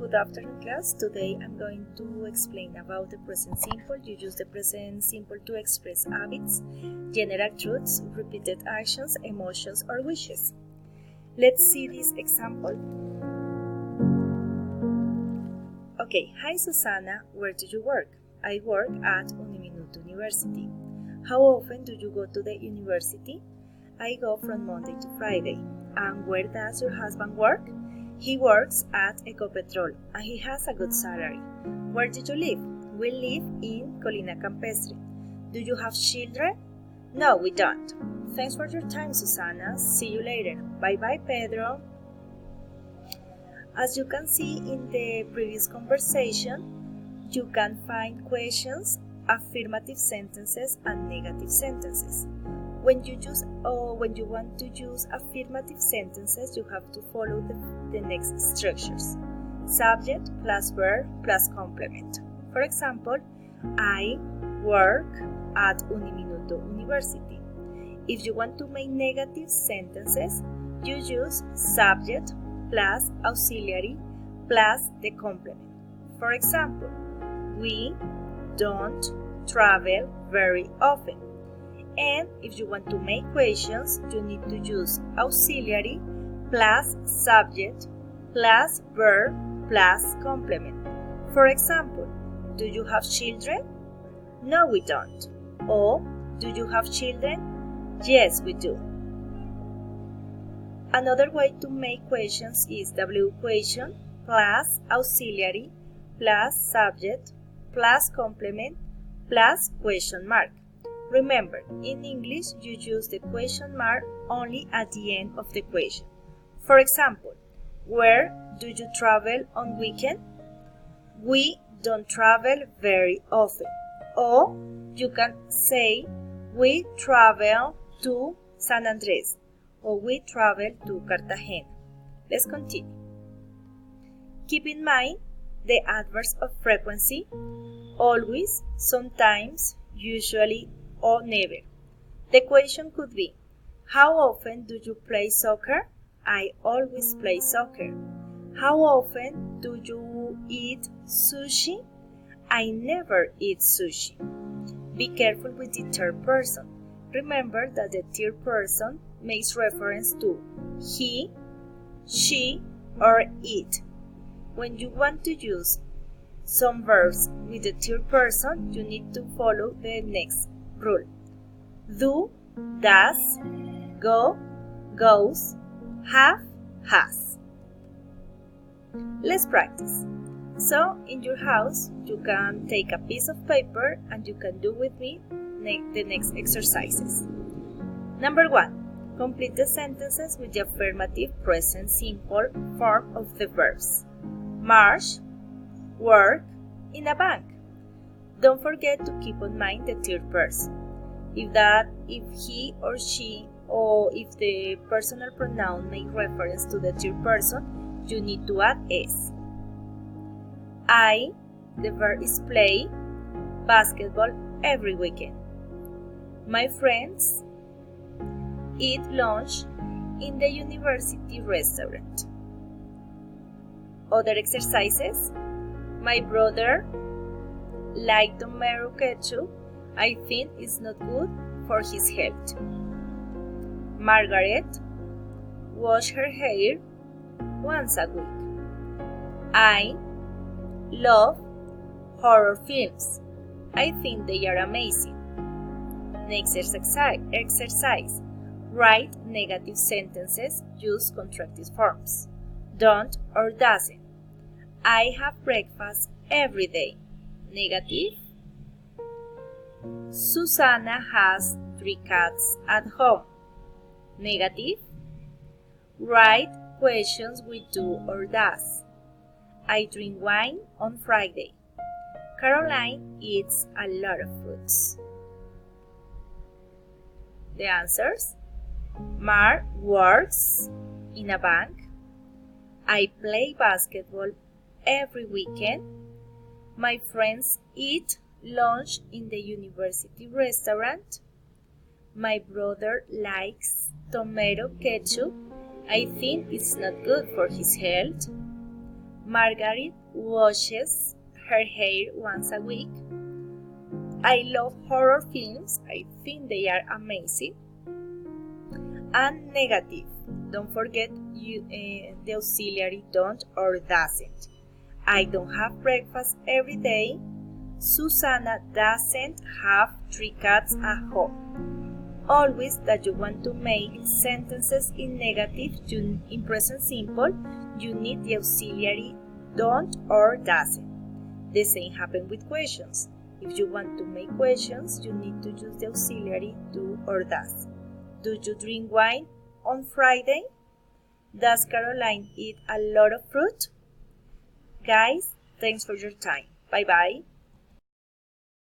good afternoon class. Today I'm going to explain about the present simple. You use the present simple to express habits, general truths, repeated actions, emotions, or wishes. Let's see this example. Okay, hi Susana, where do you work? I work at Uniminuto University. How often do you go to the university? I go from Monday to Friday. And where does your husband work? He works at Ecopetrol and he has a good salary. Where do you live? We live in Colina Campestre. Do you have children? No, we don't. Thanks for your time, Susana. See you later. Bye-bye, Pedro. As you can see in the previous conversation, you can find questions, affirmative sentences, and negative sentences. When you want to use affirmative sentences, you have to follow the next structures. Subject plus verb plus complement. For example, I work at Uniminuto University. If you want to make negative sentences, you use subject plus auxiliary plus the complement. For example, we don't travel very often. And if you want to make questions, you need to use auxiliary plus subject plus verb plus complement. For example, do you have children? No, we don't. Or, do you have children? Yes, we do. Another way to make questions is W question plus auxiliary plus subject plus complement plus question mark. Remember, in English, you use the question mark only at the end of the question. For example, where do you travel on weekend? We don't travel very often. Or you can say, we travel to San Andres, or we travel to Cartagena. Let's continue. Keep in mind the adverbs of frequency, always, sometimes, usually, or never. The question could be, how often do you play soccer? I always play soccer. How often do you eat sushi? I never eat sushi. Be careful with the third person. Remember that the third person makes reference to he, she, or it. When you want to use some verbs with the third person, you need to follow the next rule. Do, does, go, goes, have, has. Let's practice. So, in your house, you can take a piece of paper and you can do with me the next exercises. Number 1. Complete the sentences with the affirmative present simple form of the verbs. March, work, in a bank. Don't forget to keep in mind the third person. If he or she, or if the personal pronoun make reference to the third person, you need to add s. I, the verb is play basketball every weekend. My friends eat lunch in the university restaurant. Other exercises. My brother likes tomato ketchup. I think it's not good for his health. Margaret wash her hair once a week. I love horror films. I think they are amazing. Next exercise. Write negative sentences. Use contracted forms. Don't or doesn't. I have breakfast every day. Negative. Susana has 3 cats at home. Negative. Write questions with do or does. I drink wine on Friday. Caroline eats a lot of fruits. The answers. Mar works in a bank. I play basketball every weekend. My friends eat lunch in the university restaurant. My brother likes tomato ketchup. I think it's not good for his health. Margaret washes her hair once a week. I love horror films. I think they are amazing. And negative. Don't forget the auxiliary don't or doesn't. I don't have breakfast every day. Susanna doesn't have 3 cats at home. Always that you want to make sentences in negative in present simple, you need the auxiliary don't or doesn't. The same happens with questions. If you want to make questions, you need to use the auxiliary do or does. Do you drink wine on Friday? Does Caroline eat a lot of fruit? Guys, thanks for your time. Bye-bye.